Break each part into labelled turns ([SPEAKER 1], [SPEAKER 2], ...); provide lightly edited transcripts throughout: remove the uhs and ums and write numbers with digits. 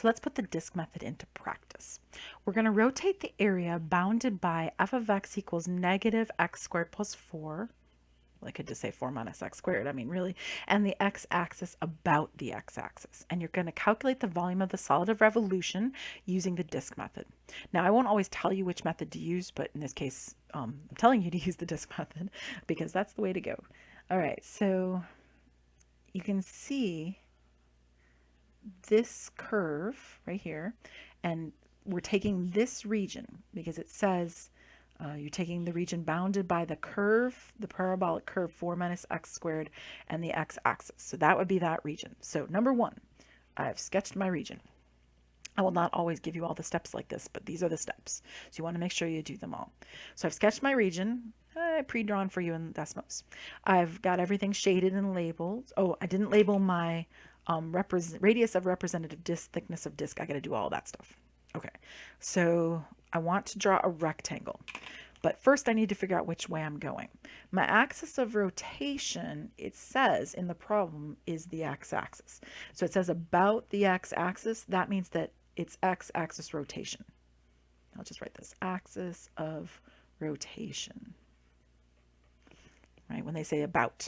[SPEAKER 1] so let's put the disk method into practice. We're going to rotate the area bounded by f of x equals negative x squared plus 4. Well, I could just say 4 minus x squared, I mean, really, and the x-axis about the x-axis. And you're going to calculate the volume of the solid of revolution using the disk method. Now, I won't always tell you which method to use, but in this case, I'm telling you to use the disk method because that's the way to go. All right, so you can see this curve right here, and we're taking this region because it says you're taking the region bounded by the curve, the parabolic curve 4 minus x squared and the x-axis. So that would be that region. So number one, I've sketched my region. I will not always give you all the steps like this, but these are the steps. So you want to make sure you do them all. So I've sketched my region, pre-drawn for you in Desmos. I've got everything shaded and labeled. Oh, I didn't label my radius of representative disk, thickness of disk. I got to do all that stuff. Okay, so I want to draw a rectangle, but first I need to figure out which way I'm going. My axis of rotation, it says in the problem, is the x-axis. So it says about the x-axis. That means that it's x-axis rotation. I'll just write this, axis of rotation, right? When they say about.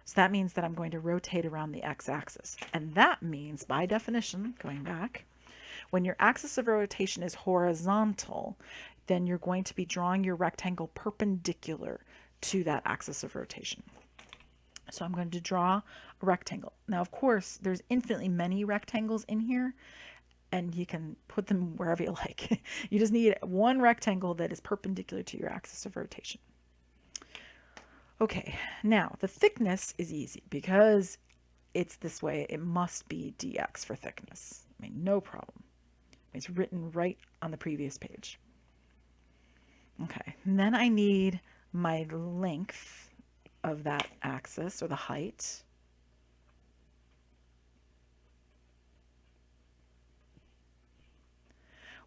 [SPEAKER 1] So that means that I'm going to rotate around the x-axis. And that means, by definition, going back, when your axis of rotation is horizontal, then you're going to be drawing your rectangle perpendicular to that axis of rotation. So I'm going to draw a rectangle. Now, of course, there's infinitely many rectangles in here, and you can put them wherever you like. You just need one rectangle that is perpendicular to your axis of rotation. Okay, now the thickness is easy because it's this way. It must be dx for thickness. I mean, no problem. It's written right on the previous page. Okay, and then I need my length of that axis, or the height.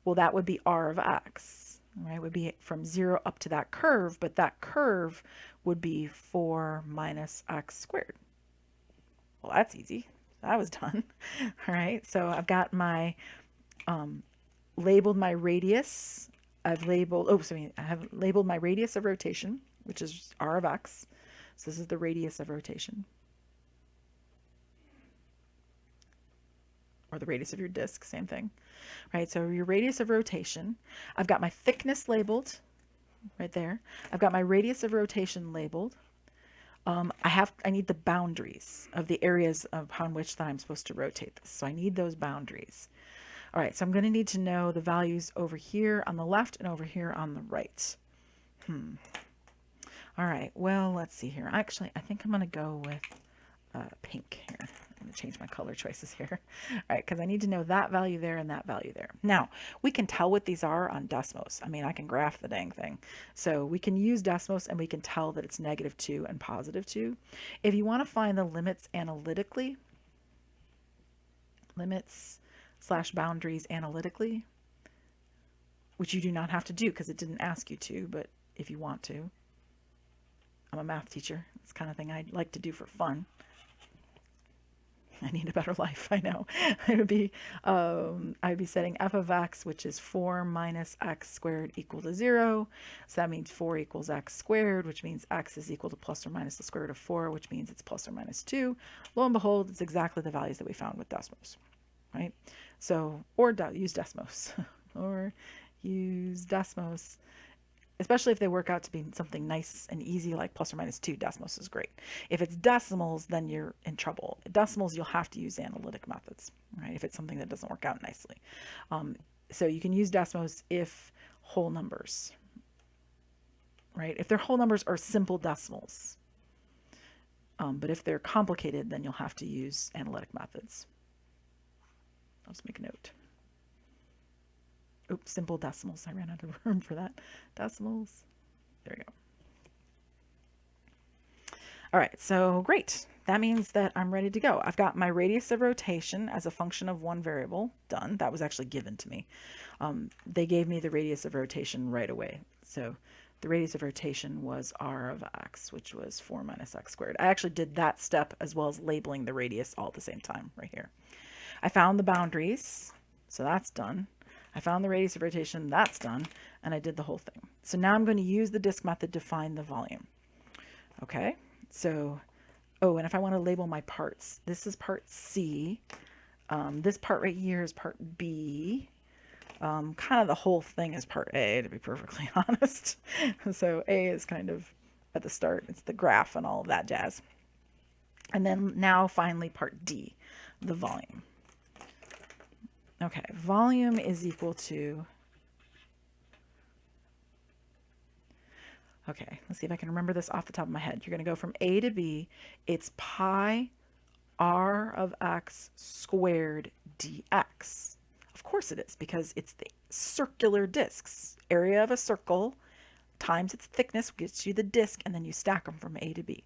[SPEAKER 1] Well, that would be r of x, right? It would be from 0 up to that curve, but that curve would be 4 minus x squared. Well, that's easy. That was done. All right, so I've got my labeled my radius. I have labeled my radius of rotation, which is r of x. So this is the radius of rotation, or the radius of your disk, same thing, right? So your radius of rotation. I've got my thickness labeled right there. I've got my radius of rotation labeled. I need the boundaries of the areas upon which that I'm supposed to rotate this. So I need those boundaries. All right, so I'm going to need to know the values over here on the left and over here on the right. All right, well, let's see here. Actually, I think I'm going to go with pink here. I'm going to change my color choices here. All right, because I need to know that value there and that value there. Now, we can tell what these are on Desmos. I mean, I can graph the dang thing. So we can use Desmos and we can tell that it's -2 and +2. If you want to find the limits analytically, limits/boundaries analytically, which you do not have to do because it didn't ask you to, but if you want to. I'm a math teacher. It's the kind of thing I like to do for fun. I need a better life, I know. I'd be setting f of x, which is 4 minus x squared equal to 0. So that means 4 equals x squared, which means x is equal to plus or minus the square root of 4, which means it's plus or minus 2. Lo and behold, it's exactly the values that we found with Desmos, right? So, or use Desmos, or use Desmos. Especially if they work out to be something nice and easy like plus or minus 2, Desmos is great. If it's decimals, then you're in trouble. Decimals, you'll have to use analytic methods, right? If it's something that doesn't work out nicely. So you can use Desmos if whole numbers, right? If their whole numbers are simple decimals. But if they're complicated, then you'll have to use analytic methods. I'll just make a note. Oops, simple decimals. I ran out of room for that. Decimals. There we go. All right, so great. That means that I'm ready to go. I've got my radius of rotation as a function of one variable done. That was actually given to me. They gave me the radius of rotation right away. So the radius of rotation was r of x, which was 4 minus x squared. I actually did that step as well as labeling the radius all at the same time right here. I found the boundaries, so that's done. I found the radius of rotation, that's done, and I did the whole thing. So now I'm going to use the disk method to find the volume. Okay, so, oh, and if I want to label my parts, this is part C. This part right here is part B. Kind of the whole thing is part A, to be perfectly honest. So A is kind of at the start. It's the graph and all of that jazz. And then now finally part D, the volume. Okay, volume is equal to, okay, let's see if I can remember this off the top of my head. You're going to go from A to B. It's pi r of x squared dx. Of course it is, because it's the circular disks. Area of a circle times its thickness gets you the disk, and then you stack them from A to B.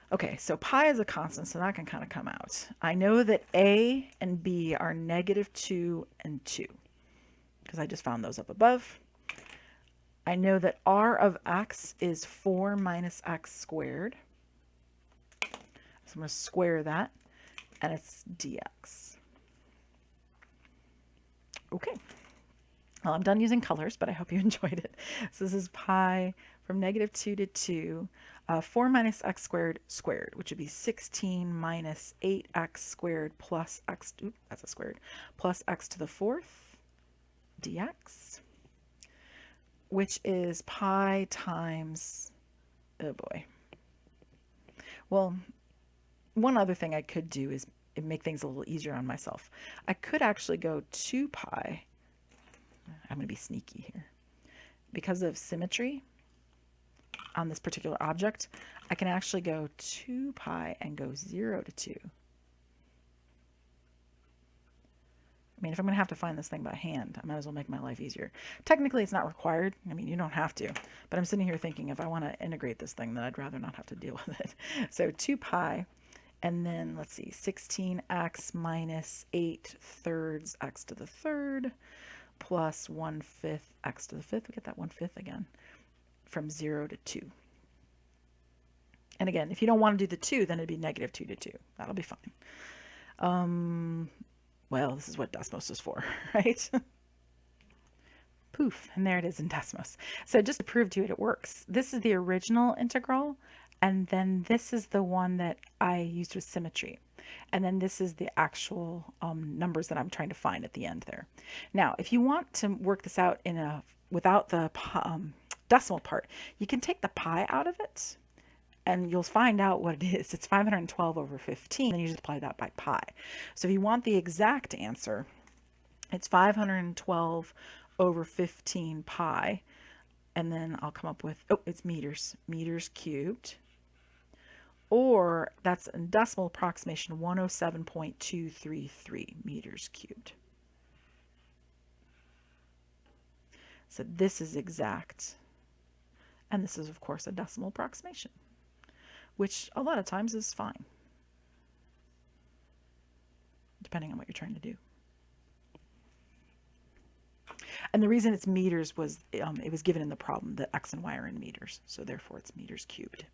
[SPEAKER 1] Okay, so pi is a constant, so that can kind of come out. I know that A and B are -2 and 2, because I just found those up above. I know that r of x is 4 minus x squared. So I'm going to square that, and it's dx. Okay. Well, I'm done using colors, but I hope you enjoyed it. So this is pi from -2 to 2, 4 minus x squared squared, which would be 16 minus 8x squared plus x, oops, that's a squared, plus x to the 4th dx, which is pi times, oh boy. Well, one other thing I could do is make things a little easier on myself. I could actually go 2 pi. I'm going to be sneaky here. Because of symmetry on this particular object, I can actually go 2 pi and go 0 to 2. I mean, if I'm going to have to find this thing by hand, I might as well make my life easier. Technically, it's not required. I mean, you don't have to. But I'm sitting here thinking, if I want to integrate this thing, then I'd rather not have to deal with it. So 2 pi, and then, let's see, 16x minus 8/3 x to the 3rd, plus 1/5 x to the 5th. We get that 1/5 again, from 0 to 2. And again, if you don't want to do the 2, then it'd be -2 to 2. That'll be fine. Well, this is what Desmos is for, right? Poof, and there it is in Desmos. So just to prove to you it works. This is the original integral, and then this is the one that I used with symmetry. And then this is the actual numbers that I'm trying to find at the end there. Now, if you want to work this out in without the decimal part, you can take the pi out of it, and you'll find out what it is. It's 512 over 15, and you just apply that by pi. So if you want the exact answer, it's 512 over 15 pi, and then I'll come up with, oh, it's meters cubed, or that's a decimal approximation, 107.233 meters cubed. So this is exact, and this is, of course, a decimal approximation, which a lot of times is fine, depending on what you're trying to do. And the reason it's meters was it was given in the problem that x and y are in meters, so therefore it's meters cubed.